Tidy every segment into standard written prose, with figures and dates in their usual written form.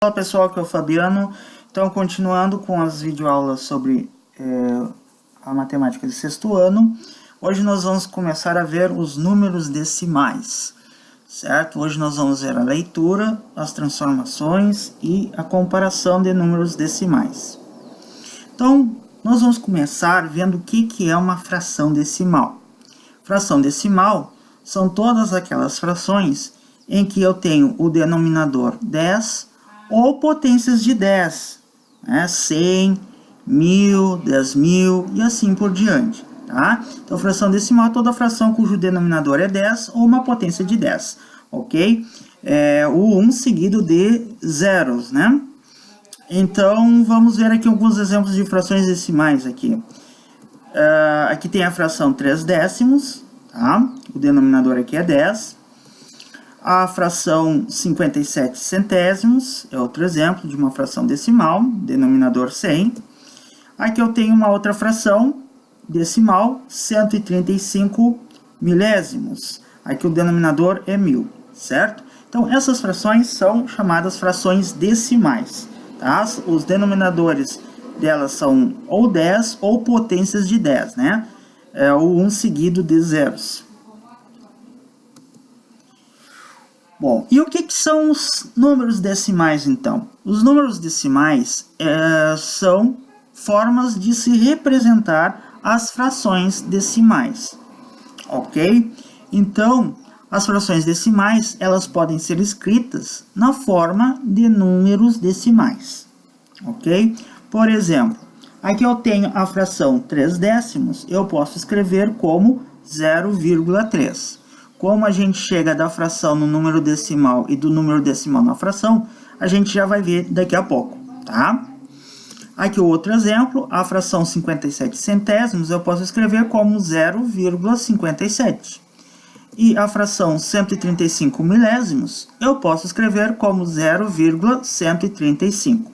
Olá pessoal, aqui é o Fabiano. Então, continuando com as videoaulas sobre a matemática de sexto ano, hoje nós vamos começar a ver os números decimais, certo? Hoje nós vamos ver a leitura, as transformações e a comparação de números decimais. Então, nós vamos começar vendo o que é uma fração decimal. Fração decimal são todas aquelas frações em que eu tenho o denominador 10 ou potências de 10, né? 100, 1000, 10.000 e assim por diante, tá? Então, fração decimal é toda fração cujo denominador é 10 ou uma potência de 10, ok? O 1 seguido de zeros, né? Então, vamos ver aqui alguns exemplos de frações decimais aqui. Aqui tem a fração 3 décimos, tá? O denominador aqui é 10. A fração 57 centésimos é outro exemplo de uma fração decimal, denominador 100. Aqui eu tenho uma outra fração decimal, 135 milésimos. Aqui o denominador é 1000, certo? Então, essas frações são chamadas frações decimais, tá? Os denominadores delas são ou 10 ou potências de 10, né? É o 1 seguido de zeros. Bom, e o que são os números decimais, então? Os números decimais são formas de se representar as frações decimais, ok? Então, as frações decimais, elas podem ser escritas na forma de números decimais, ok? Por exemplo, aqui eu tenho a fração 3 décimos, eu posso escrever como 0,3. Como a gente chega da fração no número decimal e do número decimal na fração, a gente já vai ver daqui a pouco, tá? Aqui o outro exemplo, a fração 57 centésimos, eu posso escrever como 0,57. E a fração 135 milésimos, eu posso escrever como 0,135,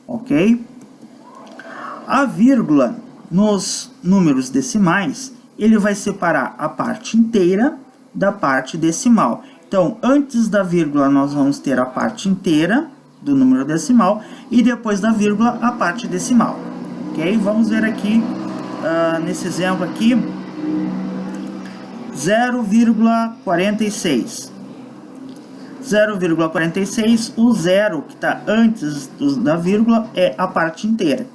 ok? A vírgula nos números decimais, ele vai separar a parte inteira da parte decimal. Então, antes da vírgula, nós vamos ter a parte inteira do número decimal e depois da vírgula, a parte decimal. Ok? Vamos ver aqui, nesse exemplo aqui, 0,46. 0,46, o zero que está antes da vírgula é a parte inteira.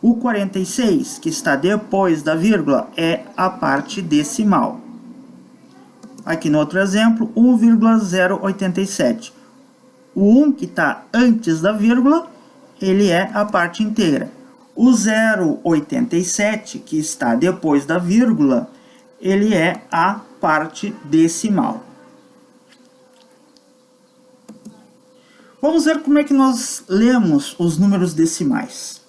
O 46, que está depois da vírgula, é a parte decimal. Aqui no outro exemplo, 1,087. O 1 que está antes da vírgula, ele é a parte inteira. O 0,87, que está depois da vírgula, ele é a parte decimal. Vamos ver como é que nós lemos os números decimais,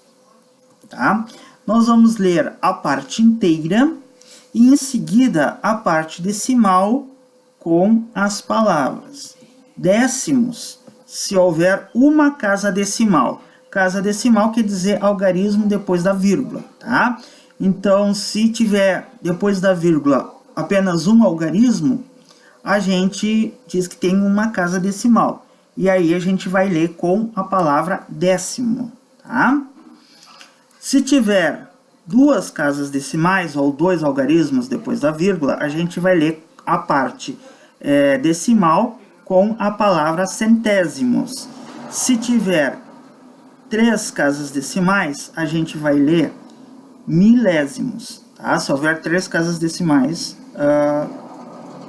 tá? Nós vamos ler a parte inteira e em seguida a parte decimal com as palavras. Décimos, se houver uma casa decimal. Casa decimal quer dizer algarismo depois da vírgula, tá? Então, se tiver depois da vírgula apenas um algarismo, a gente diz que tem uma casa decimal. E aí a gente vai ler com a palavra décimo, tá? Se tiver duas casas decimais ou dois algarismos depois da vírgula, a gente vai ler a parte decimal com a palavra centésimos. Se tiver três casas decimais, a gente vai ler milésimos, tá? Se houver três casas decimais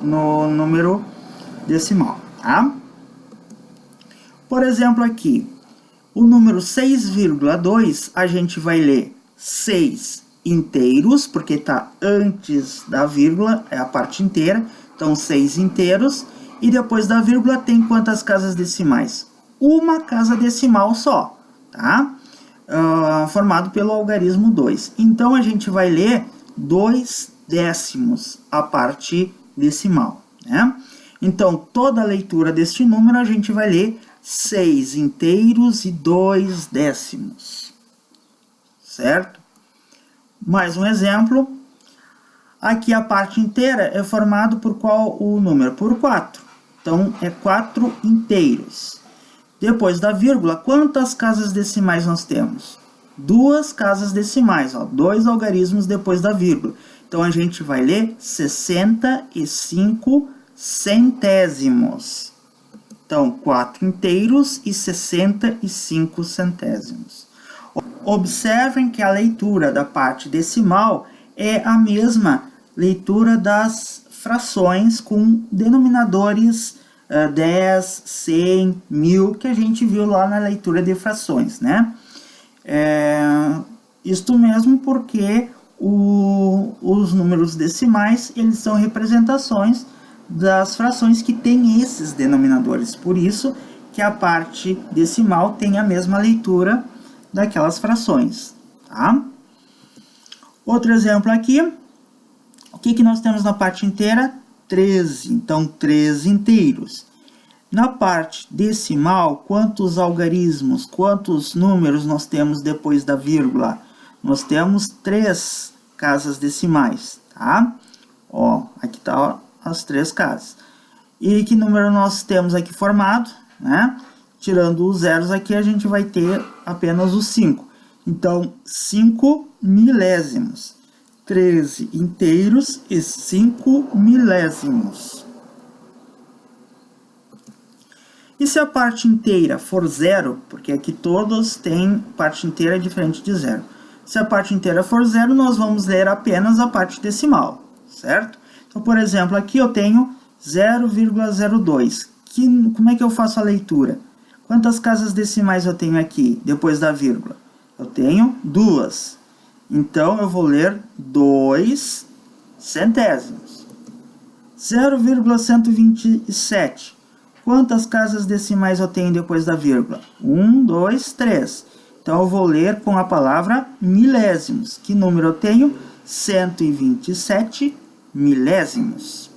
no número decimal, tá? Por exemplo, aqui, o número 6,2, a gente vai ler 6 inteiros, porque está antes da vírgula, é a parte inteira, então 6 inteiros, e depois da vírgula tem quantas casas decimais? Uma casa decimal só, tá? Formado pelo algarismo 2. Então, a gente vai ler 2 décimos, a parte decimal, né? Então, toda a leitura deste número, a gente vai ler 6 inteiros e 2 décimos, certo? Mais um exemplo. Aqui a parte inteira é formado por qual o número? Por 4. Então, é 4 inteiros. depois da vírgula, quantas casas decimais nós temos? 2 casas decimais, ó, 2 algarismos depois da vírgula. Então, a gente vai ler 65 centésimos. Então, 4 inteiros e 65 centésimos. Observem que a leitura da parte decimal é a mesma leitura das frações com denominadores 10, 100, 1000, que a gente viu lá na leitura de frações, né? Isto mesmo porque os números decimais, eles são representações das frações que têm esses denominadores. Por isso que a parte decimal tem a mesma leitura daquelas frações, tá? Outro exemplo aqui, o que nós temos na parte inteira? 13, então 13 inteiros. Na parte decimal, quantos algarismos, quantos números nós temos depois da vírgula? Nós temos 3 casas decimais, tá? Ó, aqui tá as 3 casas. E que número nós temos aqui formado, né? Tirando os zeros aqui, a gente vai ter apenas os 5. Então, 5 milésimos. 13 inteiros e 5 milésimos. E se a parte inteira for zero, porque aqui todos têm parte inteira diferente de zero. Se a parte inteira for zero, nós vamos ler apenas a parte decimal, certo? Então, por exemplo, aqui eu tenho 0,02. Como é que eu faço a leitura? Quantas casas decimais eu tenho aqui, depois da vírgula? Eu tenho 2. Então, eu vou ler 2 centésimos. 0,127. Quantas casas decimais eu tenho depois da vírgula? 1, 2, 3. Então, eu vou ler com a palavra milésimos. Que número eu tenho? 127 milésimos.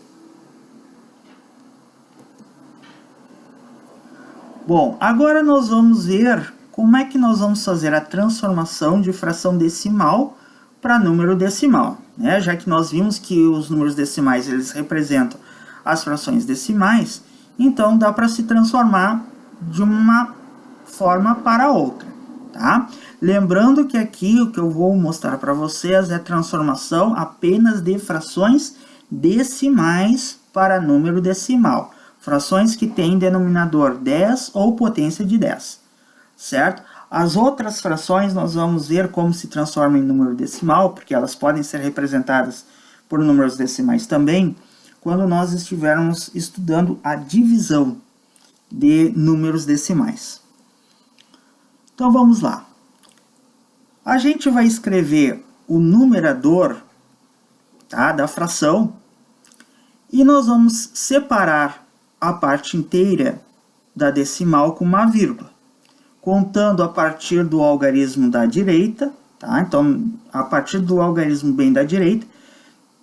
Bom, agora nós vamos ver como é que nós vamos fazer a transformação de fração decimal para número decimal, né? Já que nós vimos que os números decimais eles representam as frações decimais, então dá para se transformar de uma forma para outra, tá? Lembrando que aqui o que eu vou mostrar para vocês é transformação apenas de frações decimais para número decimal. Frações que têm denominador 10 ou potência de 10, certo? As outras frações nós vamos ver como se transformam em número decimal, porque elas podem ser representadas por números decimais também, quando nós estivermos estudando a divisão de números decimais. Então vamos lá. A gente vai escrever o numerador, tá, da fração e nós vamos separar a parte inteira da decimal com uma vírgula, contando a partir do algarismo da direita, tá? Então, a partir do algarismo bem da direita,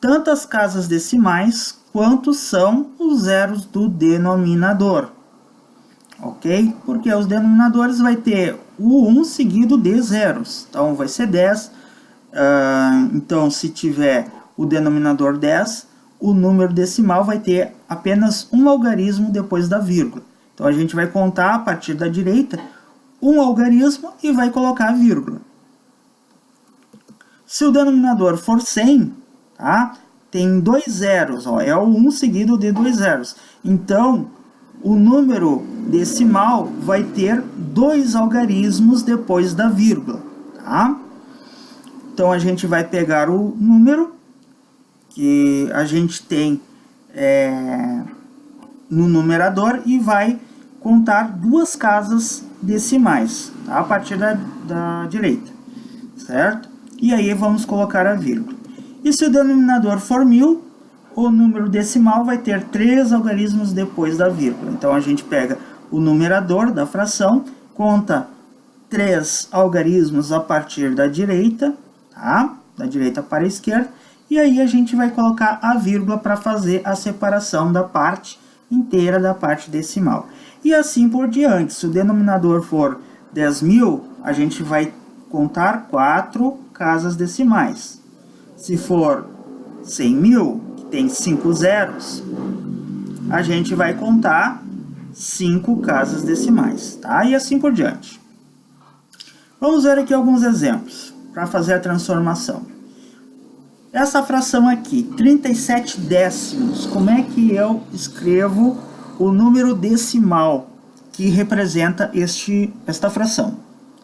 tantas casas decimais quanto são os zeros do denominador, ok? Porque os denominadores vai ter o 1 seguido de zeros, então vai ser 10, então se tiver o denominador 10, o número decimal vai ter apenas um algarismo depois da vírgula. Então, a gente vai contar a partir da direita um algarismo e vai colocar a vírgula. Se o denominador for 100, tá? Tem 2 zeros, ó, é o 1 seguido de 2 zeros. Então, o número decimal vai ter 2 algarismos depois da vírgula, tá? Então, a gente vai pegar o número que a gente tem no numerador e vai contar 2 casas decimais, tá? A partir da direita, certo? E aí vamos colocar a vírgula. E se o denominador for 1000, o número decimal vai ter 3 algarismos depois da vírgula. Então, a gente pega o numerador da fração, conta 3 algarismos a partir da direita, tá? Da direita para a esquerda, e aí a gente vai colocar a vírgula para fazer a separação da parte inteira da parte decimal. E assim por diante. Se o denominador for 10.000, a gente vai contar 4 casas decimais. Se for 100.000, que tem 5 zeros, a gente vai contar 5 casas decimais, tá? E assim por diante. Vamos ver aqui alguns exemplos para fazer a transformação. Essa fração aqui, 37 décimos, como é que eu escrevo o número decimal que representa esta fração?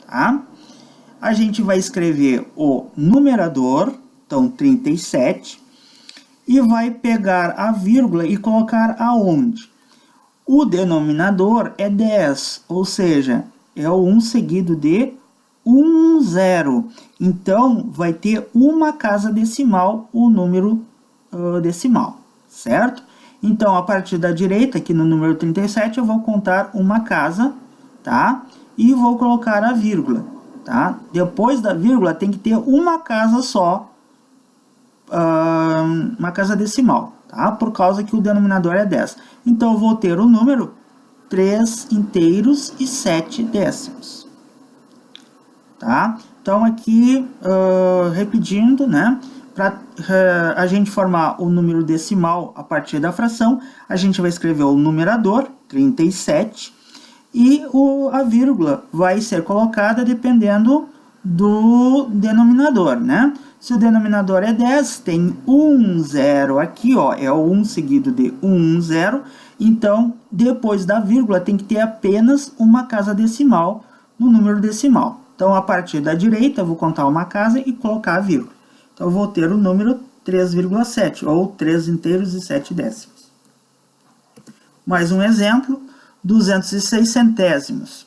Tá? A gente vai escrever o numerador, então 37, e vai pegar a vírgula e colocar aonde? O denominador é 10, ou seja, é o 1 seguido de 1, 0. Então, vai ter uma casa decimal, o número decimal, certo? Então, a partir da direita, aqui no número 37, eu vou contar uma casa, tá? E vou colocar a vírgula, tá? Depois da vírgula, tem que ter uma casa só, uma casa decimal, tá? Por causa que o denominador é 10. Então, eu vou ter o número 3 inteiros e 7 décimos. Tá? Então, aqui, repetindo, né? Para a gente formar o número decimal a partir da fração, a gente vai escrever o numerador, 37, e a vírgula vai ser colocada dependendo do denominador, né? Se o denominador é 10, tem 1, 0 aqui, ó, é o 1 seguido de 1, 0. Então, depois da vírgula, tem que ter apenas uma casa decimal no número decimal. Então, a partir da direita, eu vou contar uma casa e colocar a vírgula. Então, eu vou ter o número 3,7, ou 3 inteiros e 7 décimos. Mais um exemplo, 206 centésimos.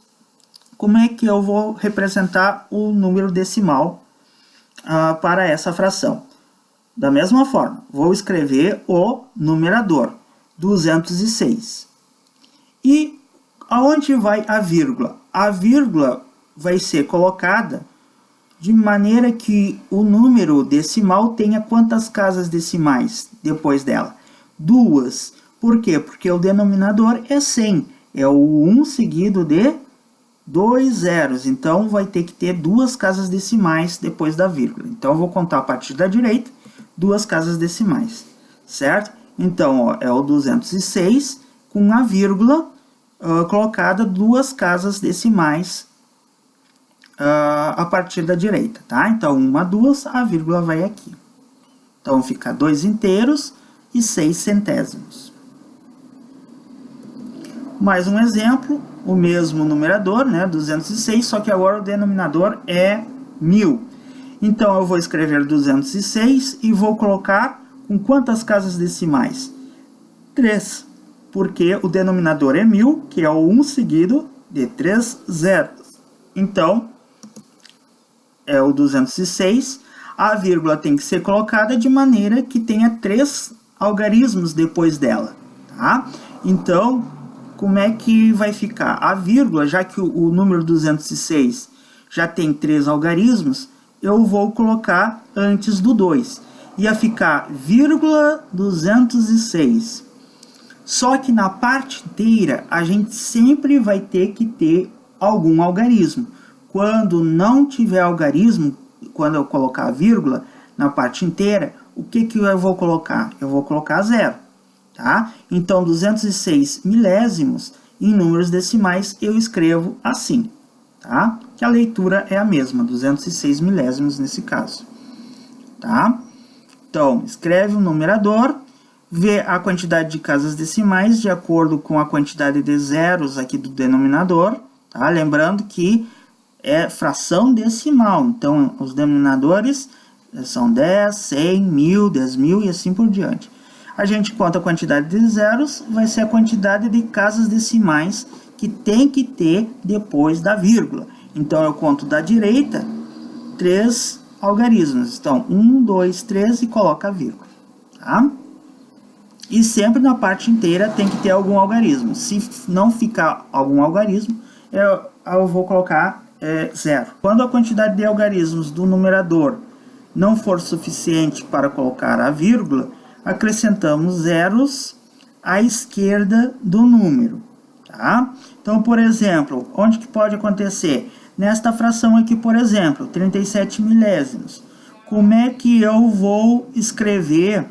Como é que eu vou representar o número decimal para essa fração? Da mesma forma, vou escrever o numerador, 206. E aonde vai a vírgula? A vírgula vai ser colocada de maneira que o número decimal tenha quantas casas decimais depois dela? 2. Por quê? Porque o denominador é 100. É o 1 seguido de 2 zeros. Então, vai ter que ter 2 casas decimais depois da vírgula. Então, eu vou contar a partir da direita 2 casas decimais. Certo? Então, ó, é o 206 com a vírgula colocada 2 casas decimais a partir da direita, tá? Então, 1, 2, a vírgula vai aqui. Então, fica 2 inteiros e 6 centésimos. Mais um exemplo, o mesmo numerador, né? 206, só que agora o denominador é 1000. Então, eu vou escrever 206 e vou colocar com quantas casas decimais? 3, porque o denominador é 1000, que é o 1 seguido de 3 zeros. Então, é o 206, a vírgula tem que ser colocada de maneira que tenha 3 algarismos depois dela, tá? Então, como é que vai ficar? A vírgula, já que o número 206 já tem 3 algarismos, eu vou colocar antes do 2. Ia ficar vírgula 206. Só que na parte inteira, a gente sempre vai ter que ter algum algarismo. Quando não tiver algarismo, quando eu colocar a vírgula na parte inteira, o que eu vou colocar? Eu vou colocar 0, tá? Então, 206 milésimos em números decimais eu escrevo assim, tá? Que a leitura é a mesma, 206 milésimos nesse caso, tá? Então, escreve o numerador, vê a quantidade de casas decimais de acordo com a quantidade de zeros aqui do denominador, tá? Lembrando que é fração decimal, então os denominadores são 10, 100, 1000, 10.000 e assim por diante. A gente conta a quantidade de zeros, vai ser a quantidade de casas decimais que tem que ter depois da vírgula. Então, eu conto da direita 3 algarismos. Então, 1, 2, 3 e coloca a vírgula. Tá? E sempre na parte inteira tem que ter algum algarismo. Se não ficar algum algarismo, eu vou colocar 0. Quando a quantidade de algarismos do numerador não for suficiente para colocar a vírgula, acrescentamos zeros à esquerda do número. Tá? Então, por exemplo, onde que pode acontecer? Nesta fração aqui, por exemplo, 37 milésimos. Como é que eu vou escrever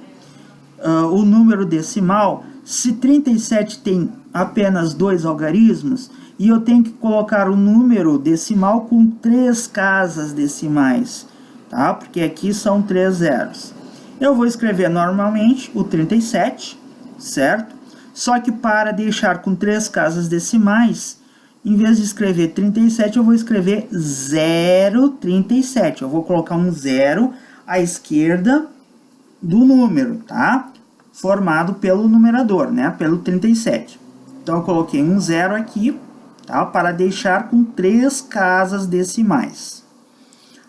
o número decimal se 37 tem apenas 2 algarismos e eu tenho que colocar o número decimal com 3 casas decimais, tá? Porque aqui são 3 zeros. Eu vou escrever normalmente o 37, certo? Só que para deixar com 3 casas decimais, em vez de escrever 37, eu vou escrever 0,37. Eu vou colocar um 0 à esquerda do número, tá? Formado pelo numerador, né? Pelo 37. Então, eu coloquei um 0 aqui, tá? Para deixar com 3 casas decimais.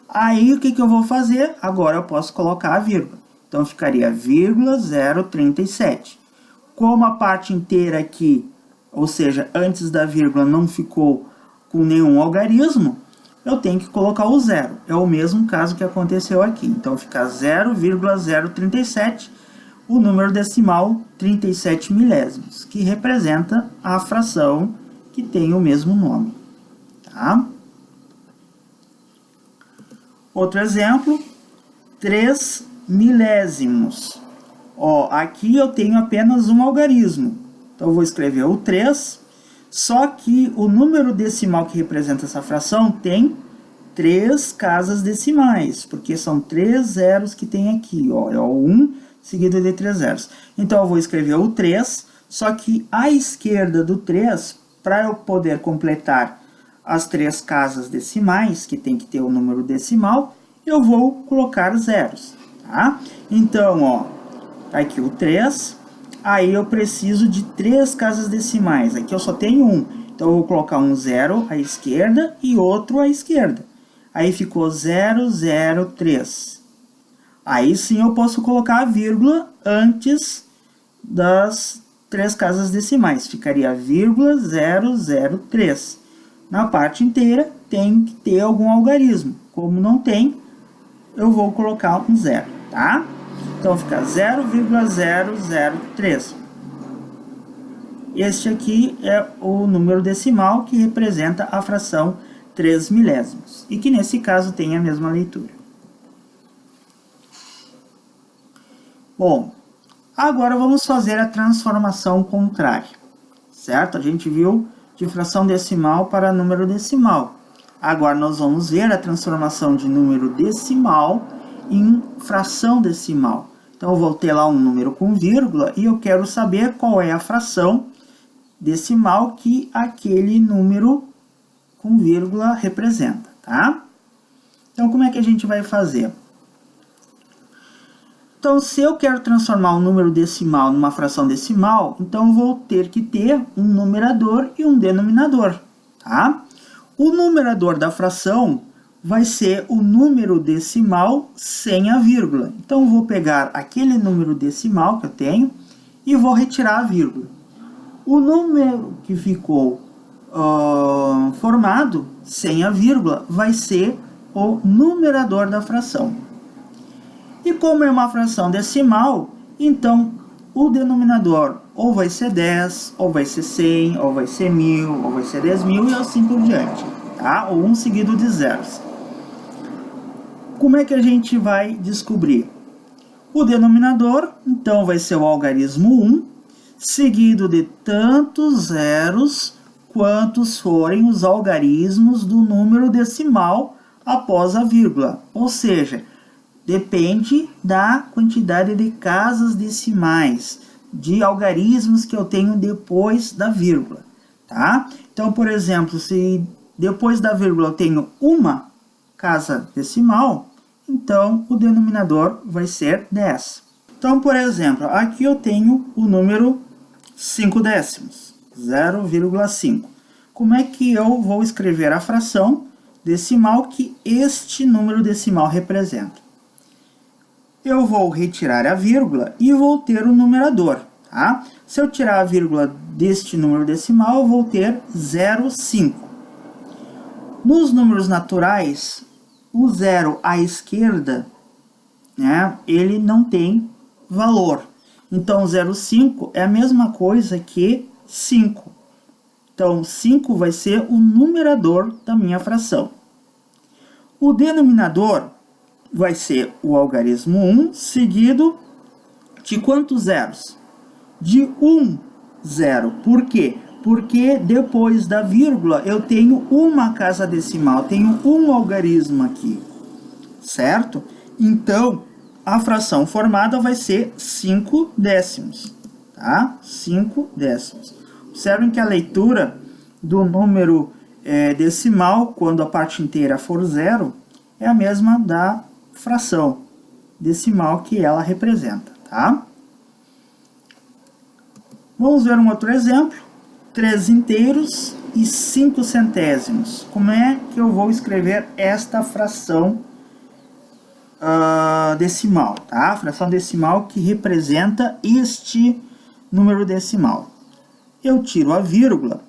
Aí, o que eu vou fazer? Agora, eu posso colocar a vírgula. Então, ficaria vírgula 037. Como a parte inteira aqui, ou seja, antes da vírgula não ficou com nenhum algarismo, eu tenho que colocar o 0. É o mesmo caso que aconteceu aqui. Então, fica 0,037, o número decimal 37 milésimos, que representa a fração que tem o mesmo nome. Tá? Outro exemplo, 3 milésimos. Ó, aqui eu tenho apenas um algarismo. Então, eu vou escrever o 3, só que o número decimal que representa essa fração tem 3 casas decimais, porque são 3 zeros que tem aqui, ó, é o 1 seguido de 3 zeros. Então, eu vou escrever o 3, só que à esquerda do 3, para eu poder completar as 3 casas decimais, que tem que ter o número decimal, eu vou colocar zeros, tá? Então, ó, tá aqui o 3, aí eu preciso de 3 casas decimais, aqui eu só tenho 1, então eu vou colocar um 0 à esquerda e outro à esquerda. Aí ficou 003. Aí sim eu posso colocar a vírgula antes das 3 casas decimais, ficaria vírgula 003. Na parte inteira tem que ter algum algarismo, como não tem, eu vou colocar um 0, tá? Então, fica 0,003. Este aqui é o número decimal que representa a fração 3 milésimos. E que, nesse caso, tem a mesma leitura. Bom, agora vamos fazer a transformação contrária. Certo? A gente viu de fração decimal para número decimal. Agora, nós vamos ver a transformação de número decimal em fração decimal. Então, eu vou ter lá um número com vírgula e eu quero saber qual é a fração decimal que aquele número com vírgula representa, tá? Então, como é que a gente vai fazer? Então, se eu quero transformar um número decimal numa fração decimal, então eu vou ter que ter um numerador e um denominador, tá? O numerador da fração vai ser o número decimal sem a vírgula. Então, eu vou pegar aquele número decimal que eu tenho e vou retirar a vírgula. O número que ficou formado sem a vírgula vai ser o numerador da fração. E como é uma fração decimal, então o denominador ou vai ser 10, ou vai ser 100, ou vai ser 1000, ou vai ser 10.000 e assim por diante, tá? Ou um seguido de zeros. Como é que a gente vai descobrir? O denominador, então, vai ser o algarismo 1, seguido de tantos zeros quantos forem os algarismos do número decimal após a vírgula. Ou seja, depende da quantidade de casas decimais, de algarismos que eu tenho depois da vírgula, tá? Então, por exemplo, se depois da vírgula eu tenho uma casa decimal, então o denominador vai ser 10. Então, por exemplo, aqui eu tenho o número 5 décimos, 0,5. Como é que eu vou escrever a fração decimal que este número decimal representa? Eu vou retirar a vírgula e vou ter o numerador, tá? Se eu tirar a vírgula deste número decimal, eu vou ter 0,5. Nos números naturais, o 0 à esquerda, né, ele não tem valor. Então, 0,5 é a mesma coisa que 5. Então, 5 vai ser o numerador da minha fração. O denominador vai ser o algarismo 1, seguido de quantos zeros? De 1. 0. Por quê? Porque depois da vírgula eu tenho uma casa decimal, tenho um algarismo aqui, certo? Então, a fração formada vai ser 5 décimos, tá? 5 décimos. Observem que a leitura do número decimal, quando a parte inteira for 0, é a mesma da fração decimal que ela representa, tá? Vamos ver um outro exemplo. 3 inteiros e 5 centésimos. Como é que eu vou escrever esta fração decimal, tá? A fração decimal que representa este número decimal. Eu tiro a vírgula,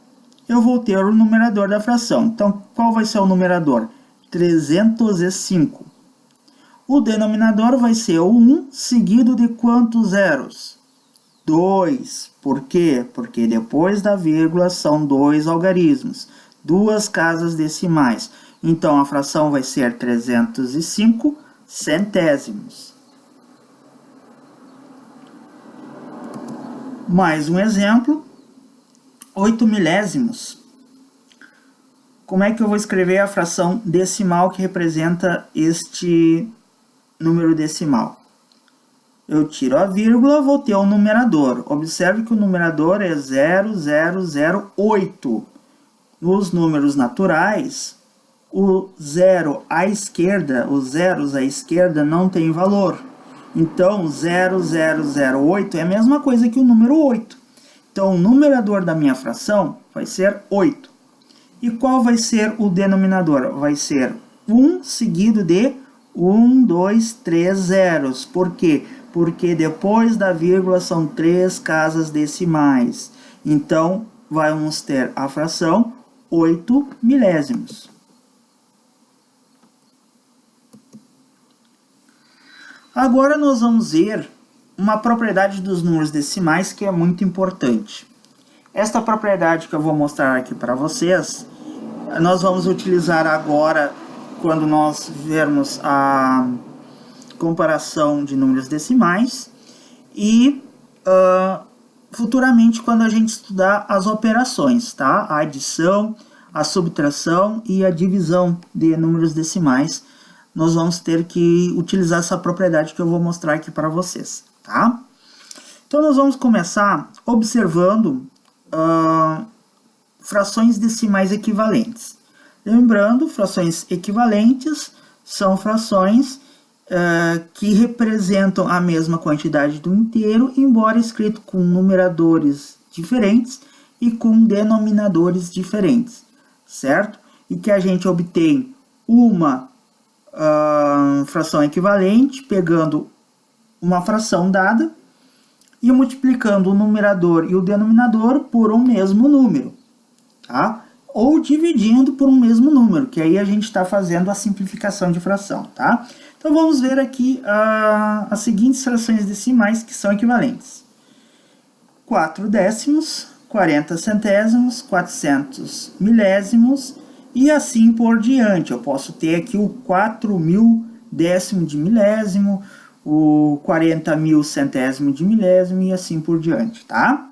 eu vou ter o numerador da fração. Então, qual vai ser o numerador? 305. O denominador vai ser o 1, seguido de quantos zeros? 2. Por quê? Porque depois da vírgula são 2 algarismos, 2 casas decimais. Então, a fração vai ser 305 centésimos. Mais um exemplo, 8 milésimos. Como é que eu vou escrever a fração decimal que representa este número decimal? Eu tiro a vírgula, vou ter o numerador. Observe que o numerador é 0008. Nos números naturais, o zero à esquerda, os zeros à esquerda não tem valor. Então, 0008 é a mesma coisa que o número 8. Então, o numerador da minha fração vai ser 8. E qual vai ser o denominador? Vai ser 1 seguido de 1, 2, 3 zeros. Por quê? Porque depois da vírgula são 3 casas decimais. Então, vamos ter a fração 8 milésimos. Agora nós vamos ver uma propriedade dos números decimais que é muito importante. Esta propriedade que eu vou mostrar aqui para vocês, nós vamos utilizar agora quando nós vermos a comparação de números decimais e futuramente quando a gente estudar as operações, tá? A adição, a subtração e a divisão de números decimais, nós vamos ter que utilizar essa propriedade que eu vou mostrar aqui para vocês, tá? Então nós vamos começar observando frações decimais equivalentes. Lembrando, frações equivalentes são frações que representam a mesma quantidade do inteiro, embora escrito com numeradores diferentes e com denominadores diferentes, certo? E que a gente obtém uma fração equivalente pegando uma fração dada e multiplicando o numerador e o denominador por um mesmo número, tá? Ou dividindo por um mesmo número, que aí a gente está fazendo a simplificação de fração, tá? Então vamos ver aqui as seguintes frações decimais que são equivalentes. 4 décimos, 40 centésimos, 400 milésimos e assim por diante. Eu posso ter aqui o 4.000 décimo de milésimo, o 40.000 centésimo de milésimo e assim por diante, tá?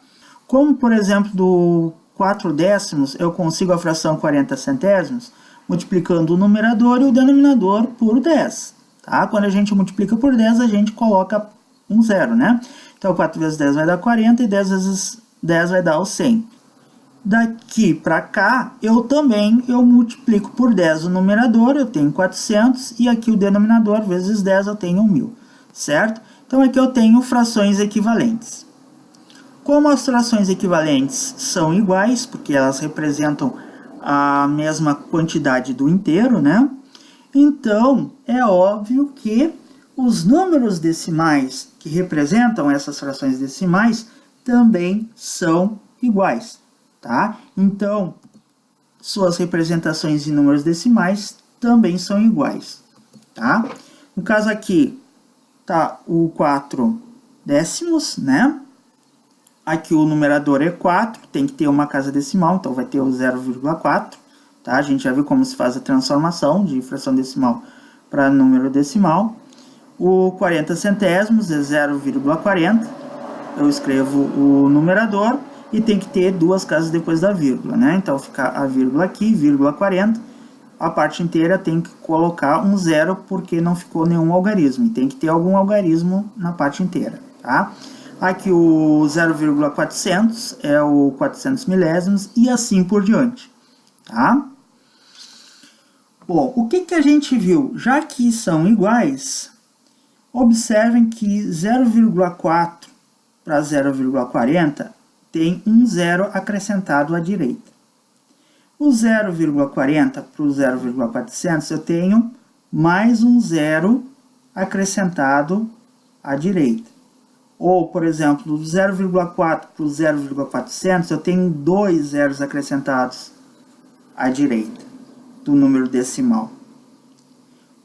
Como, por exemplo, do 4 décimos, eu consigo a fração 40 centésimos multiplicando o numerador e o denominador por 10, tá? Quando a gente multiplica por 10, a gente coloca um zero, né? Então, 4 vezes 10 vai dar 40 e 10 vezes 10 vai dar o 100. Daqui para cá, eu multiplico por 10 o numerador, eu tenho 400, e aqui o denominador vezes 10 eu tenho 1.000, certo? Então, aqui eu tenho frações equivalentes. Como as frações equivalentes são iguais, porque elas representam a mesma quantidade do inteiro, né? Então, é óbvio que os números decimais que representam essas frações decimais também são iguais, tá? Então, suas representações em números decimais também são iguais, tá? No caso aqui, tá o 4 décimos, né? Aqui o numerador é 4, tem que ter uma casa decimal, então vai ter o 0,4, tá? A gente já viu como se faz a transformação de fração decimal para número decimal. O 40 centésimos é 0,40, eu escrevo o numerador, e tem que ter duas casas depois da vírgula, né? Então fica a vírgula aqui, vírgula 40, a parte inteira tem que colocar um zero porque não ficou nenhum algarismo, e tem que ter algum algarismo na parte inteira, tá? Aqui o 0,400 é o 400 milésimos e assim por diante, tá? Bom, o que a gente viu? Já que são iguais, observem que 0,4 para 0,40 tem um zero acrescentado à direita. O 0,40 para o 0,400 eu tenho mais um zero acrescentado à direita. Ou, por exemplo, do 0,4 para o 0,400 eu tenho dois zeros acrescentados à direita do número decimal.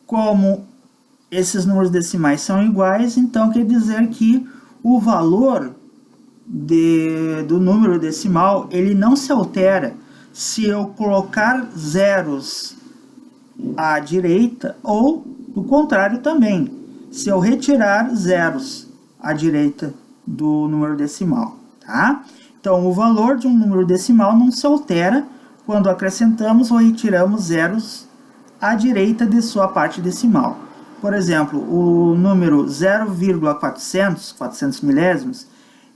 Como esses números decimais são iguais, então quer dizer que o valor do número decimal ele não se altera se eu colocar zeros à direita ou do contrário também, se eu retirar zeros à direita do número decimal, tá? Então o valor de um número decimal não se altera quando acrescentamos ou retiramos zeros à direita de sua parte decimal. Por exemplo, o número 0,400, 400 milésimos,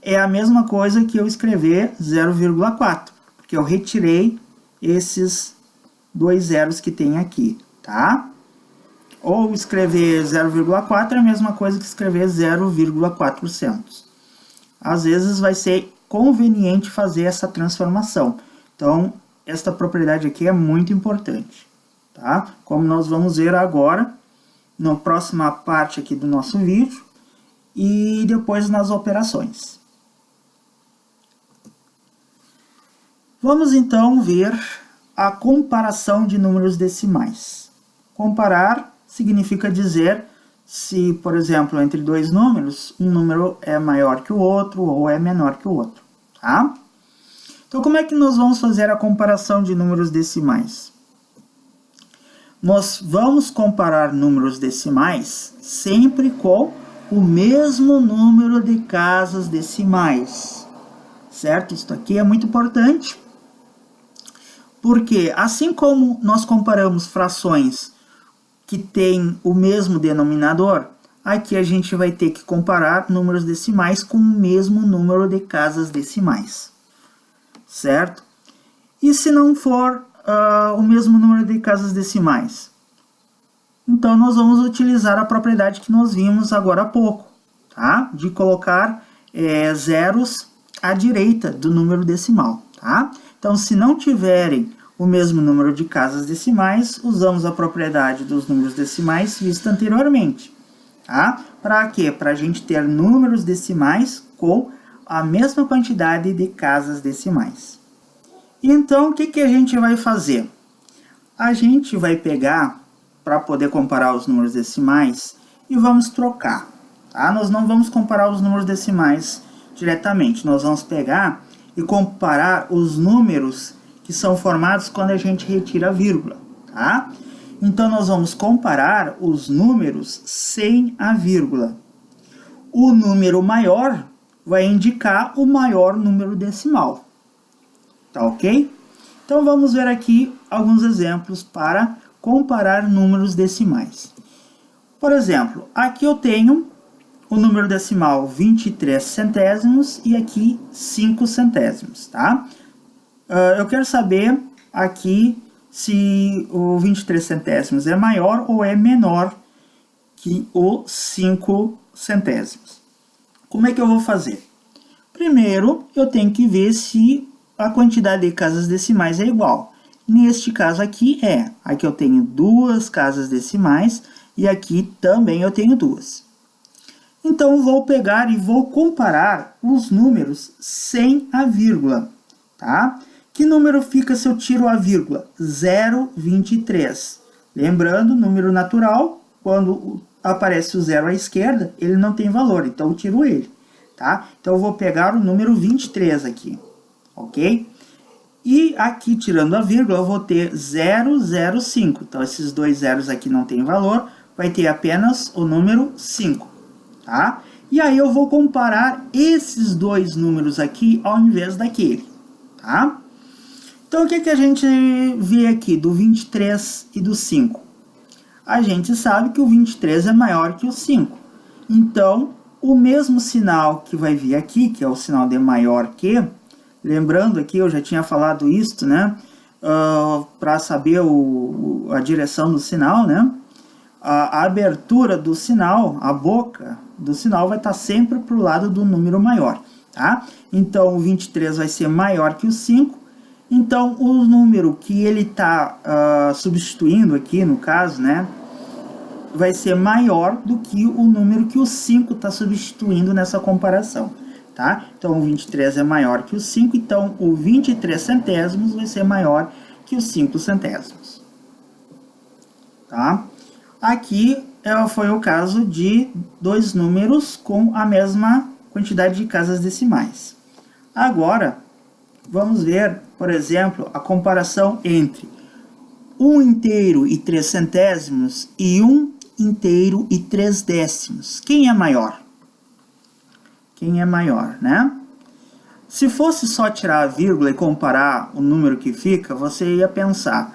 é a mesma coisa que eu escrever 0,4, porque eu retirei esses dois zeros que tem aqui, tá? Ou escrever 0,4 é a mesma coisa que escrever 0,400. Às vezes vai ser conveniente fazer essa transformação. Então, esta propriedade aqui é muito importante, tá? Como nós vamos ver agora, na próxima parte aqui do nosso vídeo, e depois nas operações. Vamos então ver a comparação de números decimais. Comparar significa dizer se, por exemplo, entre dois números, um número é maior que o outro ou é menor que o outro, tá? Então, como é que nós vamos fazer a comparação de números decimais? Nós vamos comparar números decimais sempre com o mesmo número de casas decimais, certo? Isso aqui é muito importante, porque assim como nós comparamos frações que têm o mesmo denominador, aqui a gente vai ter que comparar números decimais com o mesmo número de casas decimais, certo? E se não for o mesmo número de casas decimais? Então, nós vamos utilizar a propriedade que nós vimos agora há pouco, tá? De colocar zeros à direita do número decimal, tá? Então, se não tiverem o mesmo número de casas decimais, usamos a propriedade dos números decimais vista anteriormente, tá? Para quê? Para a gente ter números decimais com a mesma quantidade de casas decimais. Então, o que a gente vai fazer? A gente vai pegar, para poder comparar os números decimais, e vamos trocar, tá? Nós não vamos comparar os números decimais diretamente, nós vamos pegar e comparar os números que são formados quando a gente retira a vírgula, tá? Então, nós vamos comparar os números sem a vírgula. O número maior vai indicar o maior número decimal, tá ok? Então, vamos ver aqui alguns exemplos para comparar números decimais. Por exemplo, aqui eu tenho o número decimal 23 centésimos e aqui 5 centésimos, tá? Eu quero saber aqui se o 23 centésimos é maior ou é menor que o 5 centésimos. Como é que eu vou fazer? Primeiro, eu tenho que ver se a quantidade de casas decimais é igual. Neste caso aqui aqui eu tenho duas casas decimais e aqui também eu tenho duas. Então, eu vou pegar e vou comparar os números sem a vírgula, tá? Que número fica se eu tiro a vírgula? 0,23. Lembrando, número natural, quando aparece o zero à esquerda, ele não tem valor, então eu tiro ele, tá? Então, eu vou pegar o número 23 aqui, ok? E aqui, tirando a vírgula, eu vou ter 0,05. Então, esses dois zeros aqui não tem valor, vai ter apenas o número 5, tá? E aí eu vou comparar esses dois números aqui ao invés daquele, tá? Então, o que a gente vê aqui do 23 e do 5? A gente sabe que o 23 é maior que o 5. Então, o mesmo sinal que vai vir aqui, que é o sinal de maior que, lembrando aqui, eu já tinha falado isso, né? Para saber a direção do sinal, né? A abertura do sinal, a boca do sinal vai estar sempre para o lado do número maior, tá? Então, o 23 vai ser maior que o 5. Então, o número que ele está substituindo aqui, no caso, né? Vai ser maior do que o número que o 5 está substituindo nessa comparação, tá? Então, o 23 é maior que o 5, então o 23 centésimos vai ser maior que os 5 centésimos, tá? Aqui foi o caso de dois números com a mesma quantidade de casas decimais. Agora, vamos ver, por exemplo, a comparação entre 1 inteiro e 3 centésimos e 1 inteiro e 3 décimos. Quem é maior? Quem é maior, né? Se fosse só tirar a vírgula e comparar o número que fica, você ia pensar,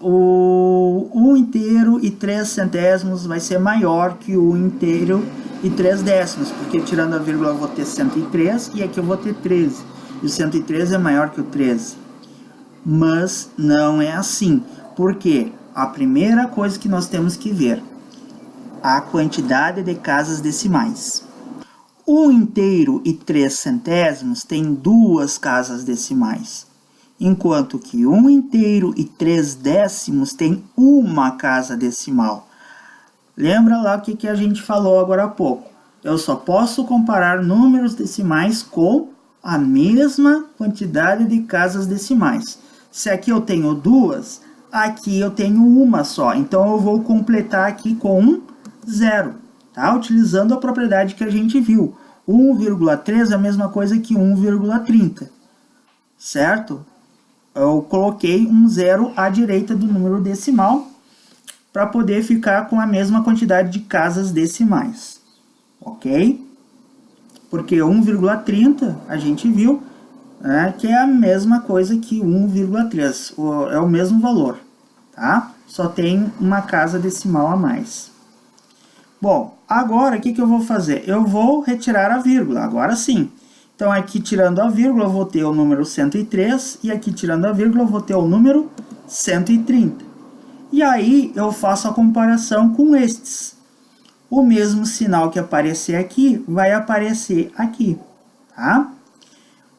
o 1 inteiro e 3 centésimos vai ser maior que o 1 inteiro e 3 décimos, porque tirando a vírgula eu vou ter 103 e aqui eu vou ter 13. E o 113 é maior que o 13. Mas não é assim. Por quê? A primeira coisa que nós temos que ver, a quantidade de casas decimais. 1 inteiro e 3 centésimos tem 2 casas decimais, enquanto que 1 inteiro e 3 décimos tem uma casa decimal. Lembra lá o que a gente falou agora há pouco? Eu só posso comparar números decimais com a mesma quantidade de casas decimais. Se aqui eu tenho 2, aqui eu tenho uma só. Então, eu vou completar aqui com um 0, tá? Utilizando a propriedade que a gente viu. 1,3 é a mesma coisa que 1,30, certo? Eu coloquei um 0 à direita do número decimal para poder ficar com a mesma quantidade de casas decimais, ok? Porque 1,30 a gente viu, que é a mesma coisa que 1,3, é o mesmo valor, tá? Só tem uma casa decimal a mais. Bom, agora o que eu vou fazer? Eu vou retirar a vírgula, agora sim. Então, aqui tirando a vírgula, eu vou ter o número 103, e aqui tirando a vírgula, eu vou ter o número 130. E aí, eu faço a comparação com estes. O mesmo sinal que aparecer aqui, vai aparecer aqui, tá?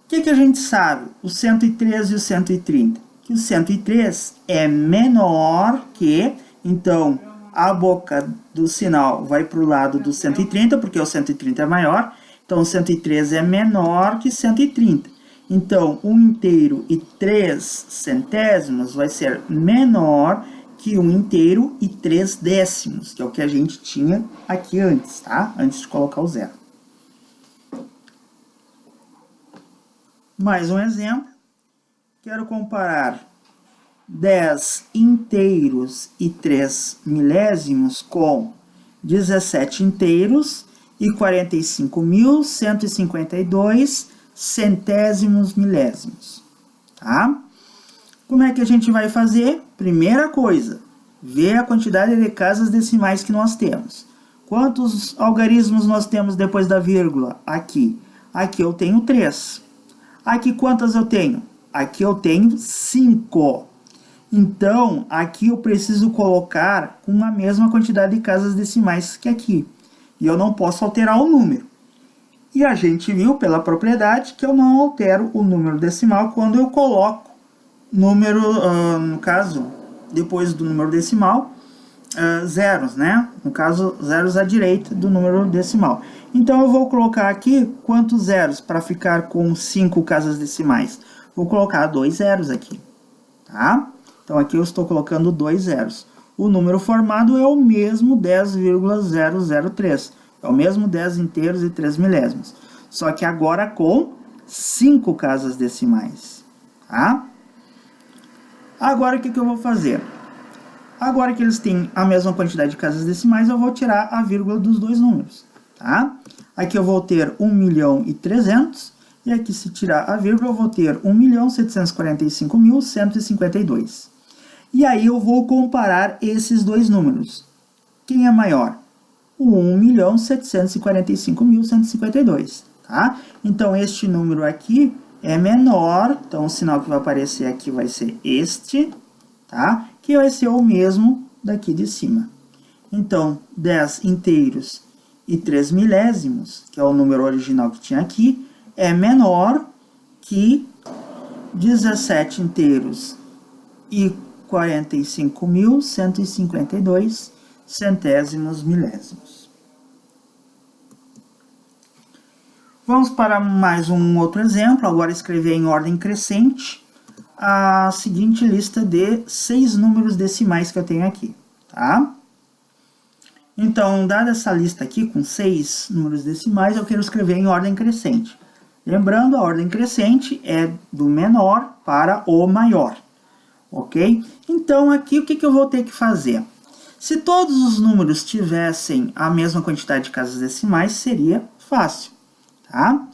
O que a gente sabe? O 103 e o 130. Que o 103 é menor que, então, a boca do sinal vai para o lado do 130, porque o 130 é maior. Então, o 103 é menor que 130. Então, 1 inteiro e 3 centésimos vai ser menor que 1 inteiro e 3 décimos, que é o que a gente tinha aqui antes, tá? Antes de colocar o 0. Mais um exemplo. Quero comparar 10 inteiros e 3 milésimos com 17 inteiros e 45.152 centésimos milésimos, tá? Como é que a gente vai fazer? Primeira coisa, ver a quantidade de casas decimais que nós temos. Quantos algarismos nós temos depois da vírgula? Aqui. Aqui eu tenho 3. Aqui quantas eu tenho? Aqui eu tenho 5. Então, aqui eu preciso colocar com a mesma quantidade de casas decimais que aqui. E eu não posso alterar o número. E a gente viu pela propriedade que eu não altero o número decimal quando eu coloco número, no caso, depois do número decimal, zeros, né? No caso, zeros à direita do número decimal. Então, eu vou colocar aqui quantos zeros para ficar com 5 casas decimais? Vou colocar 2 zeros aqui, tá? Então, aqui eu estou colocando 2 zeros. O número formado é o mesmo 10,003. É o mesmo 10 inteiros e 3 milésimos. Só que agora com 5 casas decimais, tá? Agora, o que eu vou fazer? Agora que eles têm a mesma quantidade de casas decimais, eu vou tirar a vírgula dos dois números. tá? Aqui eu vou ter 1.300.000, e aqui se tirar a vírgula eu vou ter 1.745.152. E aí eu vou comparar esses dois números. Quem é maior? O 1.745.152, tá? Então este número aqui é menor, então o sinal que vai aparecer aqui vai ser este, tá? Que vai ser o mesmo daqui de cima. Então, 10 inteiros e 3 milésimos, que é o número original que tinha aqui, é menor que 17 inteiros e 45.152 centésimos milésimos. Vamos para mais um outro exemplo, agora escrever em ordem crescente a seguinte lista de 6 números decimais que eu tenho aqui, tá? Então, dada essa lista aqui com 6 números decimais, eu quero escrever em ordem crescente. Lembrando, a ordem crescente é do menor para o maior, ok? Então, aqui o que eu vou ter que fazer? Se todos os números tivessem a mesma quantidade de casas decimais, seria fácil, tá?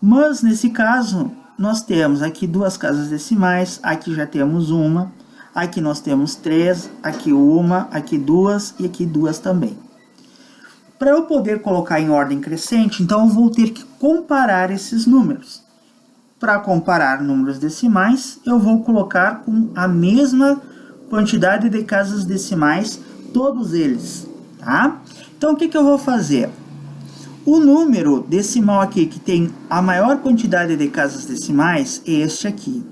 Mas, nesse caso, nós temos aqui 2 casas decimais, aqui já temos uma, aqui nós temos 3, aqui uma, aqui 2 e aqui 2 também. Para eu poder colocar em ordem crescente, então eu vou ter que comparar esses números. Para comparar números decimais, eu vou colocar com a mesma quantidade de casas decimais, todos eles, tá? Então, o que eu vou fazer? O número decimal aqui, que tem a maior quantidade de casas decimais, é este aqui.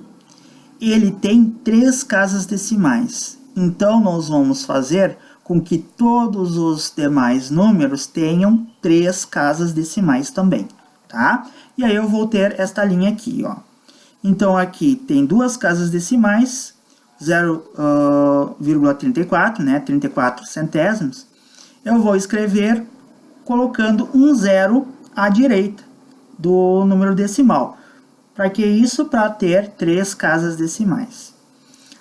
Ele tem 3 casas decimais. Então, nós vamos fazer com que todos os demais números tenham 3 casas decimais também, tá? E aí eu vou ter esta linha aqui, ó. Então, aqui tem 2 casas decimais, 0,34, né? 34 centésimos. Eu vou escrever colocando um 0 à direita do número decimal. Para que isso? Para ter 3 casas decimais.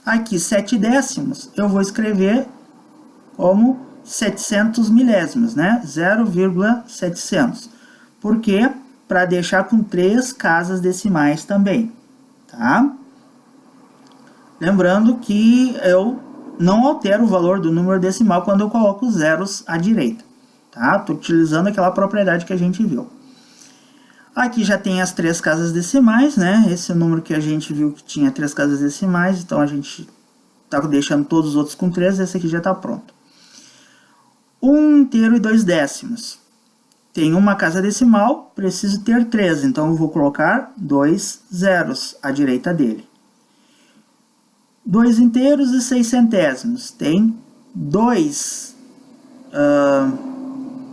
Aqui, 7 décimos, eu vou escrever como 700 milésimos, né? 0,700. Por quê? Para deixar com 3 casas decimais também, tá? Lembrando que eu não altero o valor do número decimal quando eu coloco os zeros à direita, tá? Estou utilizando aquela propriedade que a gente viu. Aqui já tem as 3 casas decimais, né? Esse é o número que a gente viu que tinha 3 casas decimais, então a gente está deixando todos os outros com 3, esse aqui já está pronto. 1 inteiro e 2 décimos. Tem uma casa decimal, preciso ter 3, então eu vou colocar 2 zeros à direita dele. 2 inteiros e 6 centésimos. Tem 2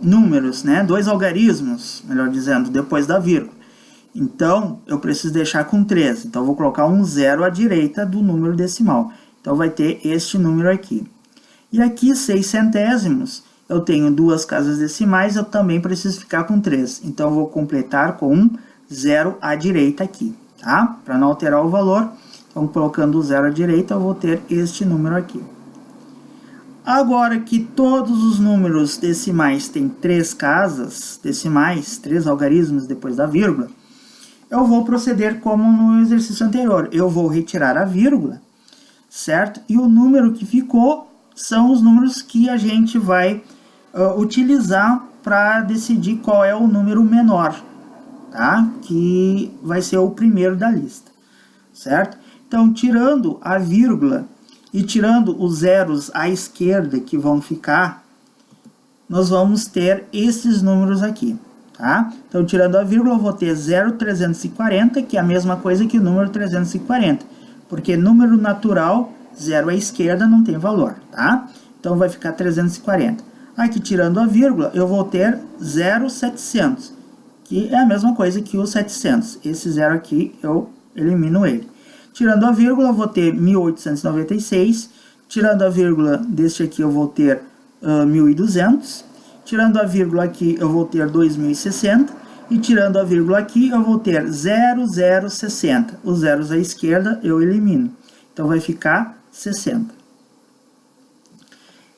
números, né? 2 algarismos, melhor dizendo, depois da vírgula. Então, eu preciso deixar com 3. Então, eu vou colocar um 0 à direita do número decimal. Então, vai ter este número aqui. E aqui, 6 centésimos, eu tenho 2 casas decimais, eu também preciso ficar com 3. Então, eu vou completar com um 0 à direita aqui, tá? Para não alterar o valor, então, colocando o 0 à direita, eu vou ter este número aqui. Agora que todos os números decimais têm 3 casas decimais, 3 algarismos depois da vírgula, eu vou proceder como no exercício anterior. Eu vou retirar a vírgula, certo? E o número que ficou são os números que a gente vai utilizar para decidir qual é o número menor, tá? Que vai ser o primeiro da lista, certo? Então, tirando a vírgula e tirando os zeros à esquerda que vão ficar, nós vamos ter esses números aqui, tá? Então, tirando a vírgula, eu vou ter 0,340, que é a mesma coisa que o número 340, porque número natural, 0 à esquerda, não tem valor, tá? Então, vai ficar 340. Aqui, tirando a vírgula, eu vou ter 0,700, que é a mesma coisa que o 700. Esse 0 aqui, eu elimino ele. Tirando a vírgula, eu vou ter 1896. Tirando a vírgula deste aqui, eu vou ter 1200. Tirando a vírgula aqui, eu vou ter 2060. E tirando a vírgula aqui, eu vou ter 0060. Os zeros à esquerda eu elimino. Então, vai ficar 60.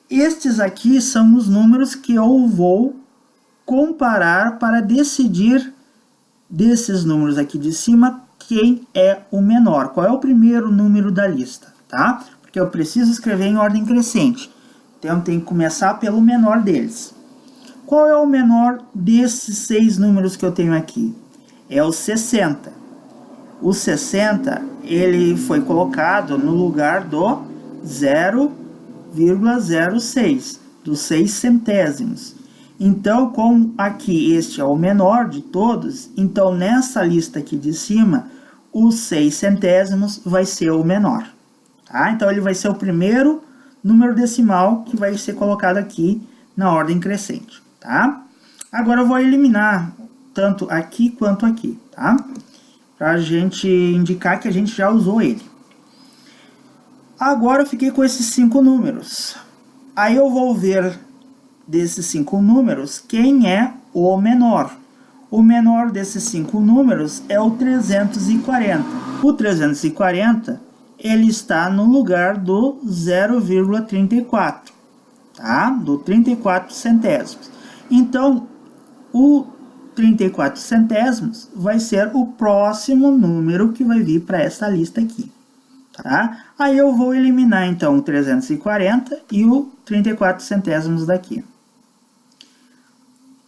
Estes aqui são os números que eu vou comparar para decidir desses números aqui de cima quem é o menor. Qual é o primeiro número da lista, tá? Porque eu preciso escrever em ordem crescente. Então tem que começar pelo menor deles. Qual é o menor desses 6 números que eu tenho aqui? É o 60. O 60, ele foi colocado no lugar do 0,06, dos 6 centésimos. Então, como aqui este é o menor de todos, então nessa lista aqui de cima, os 6 centésimos vai ser o menor. Tá? Então, ele vai ser o primeiro número decimal que vai ser colocado aqui na ordem crescente. Tá? Agora eu vou eliminar tanto aqui quanto aqui, tá? Para a gente indicar que a gente já usou ele. Agora eu fiquei com esses 5 números. Aí eu vou ver desses 5 números quem é o menor. O menor desses 5 números é o 340. O 340, ele está no lugar do 0,34, tá? Do 34 centésimos. Então, o 34 centésimos vai ser o próximo número que vai vir para essa lista aqui, tá? Aí eu vou eliminar então o 340 e o 34 centésimos daqui.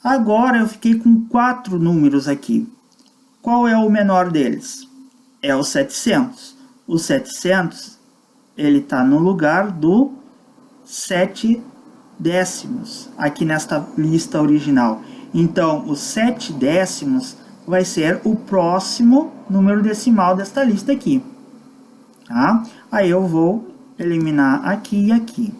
Agora eu fiquei com 4 números aqui. Qual é o menor deles? É o 700. O 700, ele está no lugar do 7 décimos aqui nesta lista original. Então, os 7 décimos vai ser o próximo número decimal desta lista aqui. Tá? Aí eu vou eliminar aqui e aqui.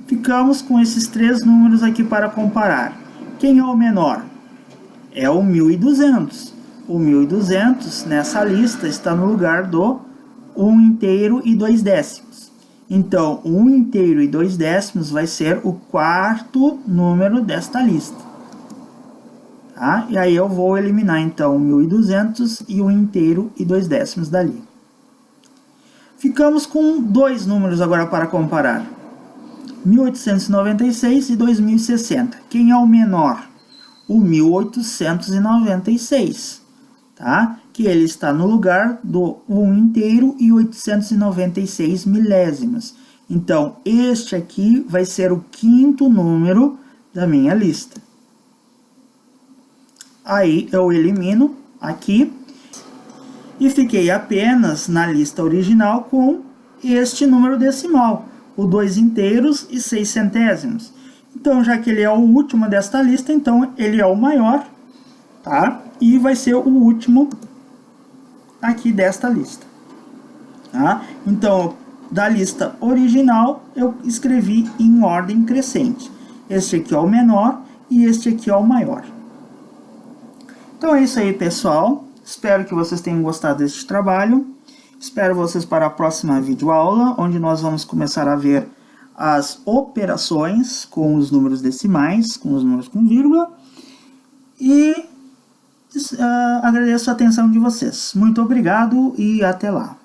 Ficamos com esses 3 números aqui para comparar. Quem é o menor? É o 1200. O 1200 nessa lista está no lugar do 1 inteiro e 2 décimos. Então, 1 inteiro e 2 décimos vai ser o 4º número desta lista. Tá? E aí eu vou eliminar então o 1200 e 1 inteiro e 2 décimos dali. Ficamos com 2 números agora para comparar. 1896 e 2060. Quem é o menor? O 1896, tá? Que ele está no lugar do 1 inteiro e 896 milésimos. Então, este aqui vai ser o 5º número da minha lista. Aí eu elimino aqui e fiquei apenas na lista original com este número decimal, o 2 inteiros e 6 centésimos. Então, já que ele é o último desta lista, então ele é o maior, tá? E vai ser o último aqui desta lista, tá? Então, da lista original, eu escrevi em ordem crescente. Este aqui é o menor e este aqui é o maior. Então é isso aí, pessoal. Espero que vocês tenham gostado deste trabalho. Espero vocês para a próxima videoaula, onde nós vamos começar a ver as operações com os números decimais, com os números com vírgula. E agradeço a atenção de vocês. Muito obrigado e até lá.